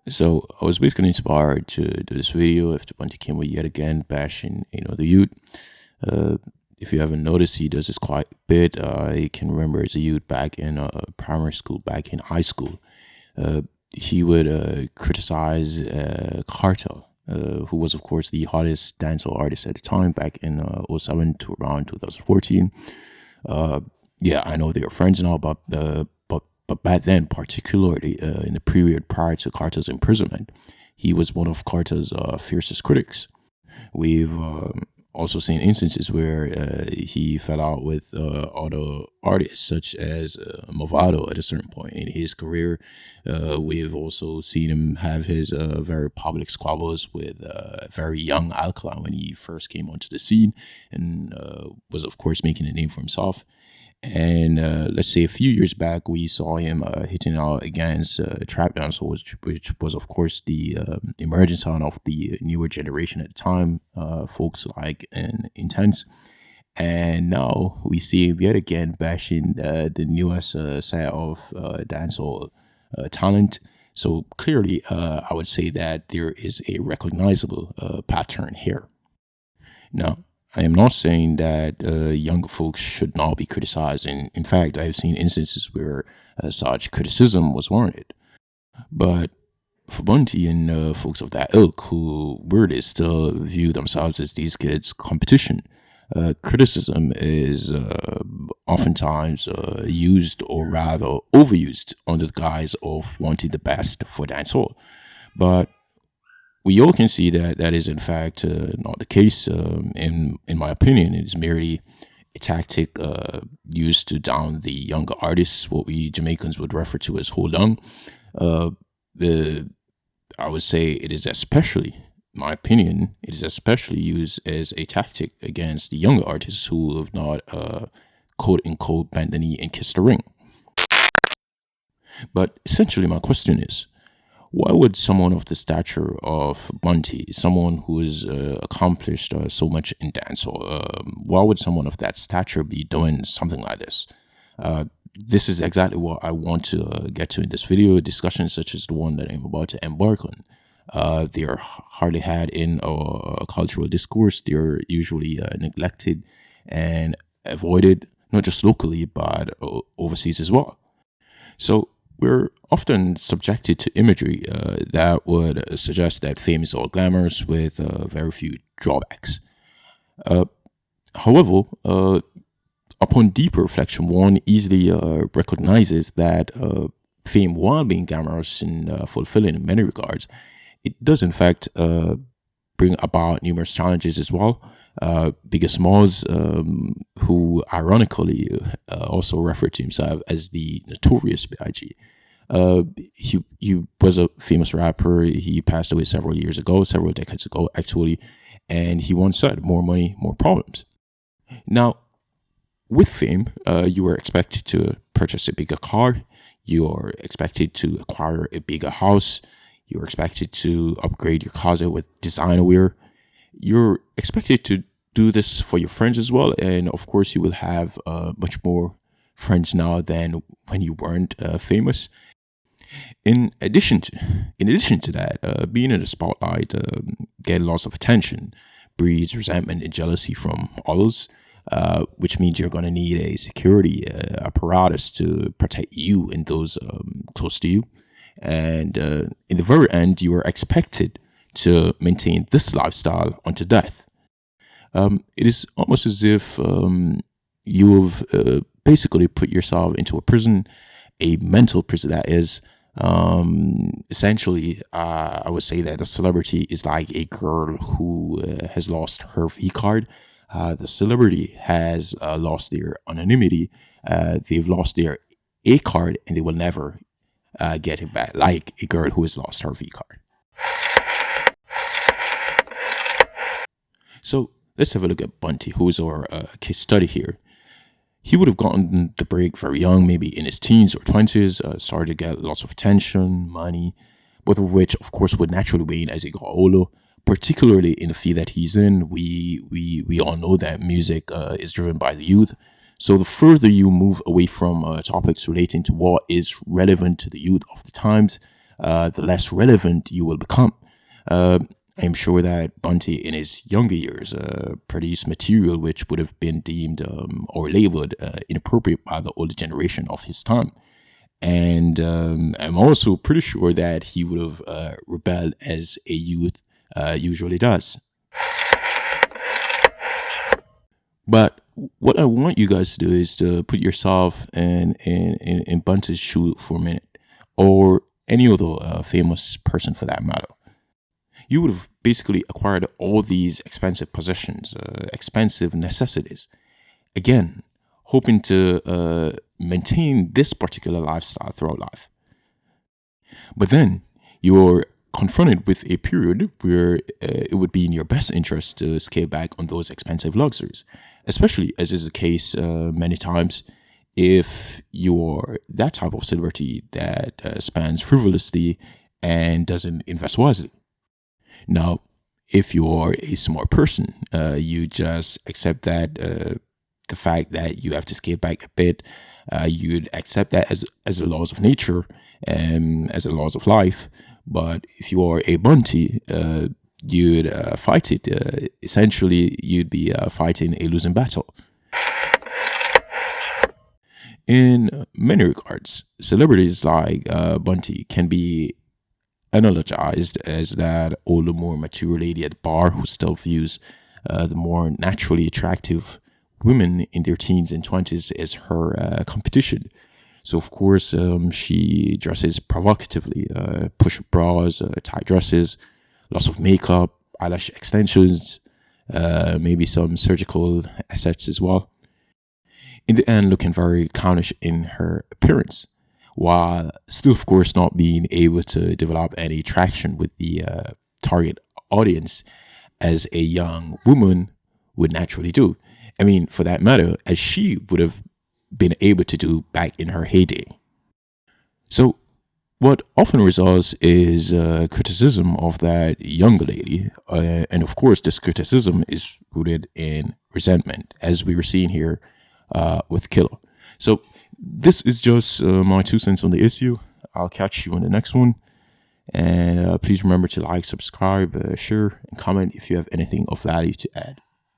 So I was basically inspired to do this video after Bunty came with yet again bashing, the youth. Uh, if you haven't noticed, he does this quite a bit. I can remember as a youth back in primary school, back in high school, uh, he would criticize Cartel, who was of course the hottest dancehall artist at the time back in '07 to around 2014. Uh, yeah, I know they were friends and all, but back then, particularly in the period prior to Carter's imprisonment, he was one of Carter's fiercest critics. We've also seen instances where he fell out with other artists, such as Movado, at a certain point in his career. We've also seen him have his very public squabbles with very young Alkaline when he first came onto the scene and was, of course, making a name for himself. And let's say a few years back, we saw him hitting out against trap dancehall, which was, of course, the emerging sound of the newer generation at the time, folks like and Intense. And now we see him yet again bashing the newest set of dancehall talent. So clearly, I would say that there is a recognizable pattern here. Now, I am not saying that younger folks should not be criticized. And in fact, I have seen instances where such criticism was warranted. But for Bunty and folks of that ilk who really still view themselves as these kids' competition, criticism is oftentimes used or rather overused under the guise of wanting the best for dancehall. But we all can see that that is in fact not the case. In my opinion, it is merely a tactic used to down the younger artists, what we Jamaicans would refer to as hold on. Uh, the I would say it is especially, my opinion, it is especially used as a tactic against the younger artists who have not quote unquote bent the knee and kissed the ring. But essentially, my question is, why would someone of the stature of Bunty, someone who has accomplished so much in dancehall, why would someone of that stature be doing something like this? This is exactly what I want to get to in this video. Discussions such as the one that I'm about to embark on. They are hardly had in a cultural discourse. They're usually neglected and avoided, not just locally, but overseas as well. So we're often subjected to imagery that would suggest that fame is all glamorous with very few drawbacks. Uh, However, upon deeper reflection, one easily recognizes that fame, while being glamorous and fulfilling in many regards, it does in fact bring about numerous challenges as well. Bigger Smalls, who ironically also referred to himself as the notorious B.I.G. He was a famous rapper. He passed away several years ago, several decades ago, actually, and he once said, "More money, more problems." Now, with fame, you are expected to purchase a bigger car. You are expected to acquire a bigger house. You're expected to upgrade your closet with designer wear. You're expected to do this for your friends as well. And of course, you will have much more friends now than when you weren't famous. In addition to that, being in the spotlight, getting lots of attention, breeds resentment and jealousy from others, which means you're going to need a security apparatus to protect you and those close to you. And in the very end, you are expected to maintain this lifestyle unto death. It is almost as if you've basically put yourself into a prison, a mental prison that is. Essentially, I would say that the celebrity is like a girl who has lost her V card. The celebrity has lost their anonymity. They've lost their A card, and they will never get it back, like a girl who has lost her V card. So let's have a look at Bunty, who is our case study here. He would have gotten the break very young, maybe in his teens or 20s, started to get lots of attention, money, both of which, of course, would naturally wane as he got older, particularly in the field that he's in. We all know that music is driven by the youth. So the further you move away from topics relating to what is relevant to the youth of the times, the less relevant you will become. I'm sure that Bunty in his younger years produced material which would have been deemed or labeled inappropriate by the older generation of his time. And I'm also pretty sure that he would have rebelled as a youth usually does. But what I want you guys to do is to put yourself in Bunty's shoe for a minute, or any other famous person for that matter. You would have basically acquired all these expensive possessions, expensive necessities. Again, hoping to maintain this particular lifestyle throughout life. But then you're confronted with a period where it would be in your best interest to scale back on those expensive luxuries, especially as is the case many times if you're that type of celebrity that spends frivolously and doesn't invest wisely. Now, if you're a smart person, you just accept that the fact that you have to scale back a bit, you'd accept that as the laws of nature and as the laws of life. But if you are a Bunty, you'd fight it. Essentially, you'd be fighting a losing battle. In many regards, celebrities like Bunty can be analogized as that older, more mature lady at the bar who still views the more naturally attractive women in their teens and 20s as her competition. So, of course, she dresses provocatively, push-up bras, tight dresses, lots of makeup, eyelash extensions, maybe some surgical assets as well. In the end, looking very clownish in her appearance, while still, of course, not being able to develop any traction with the target audience as a young woman would naturally do. I mean, for that matter, as she would have been able to do back in her heyday. So, what often results is criticism of that younger lady. And of course, this criticism is rooted in resentment, as we were seeing here with Killa. So, this is just my 2 cents on the issue. I'll catch you on the next one. And please remember to like, subscribe, share, and comment if you have anything of value to add.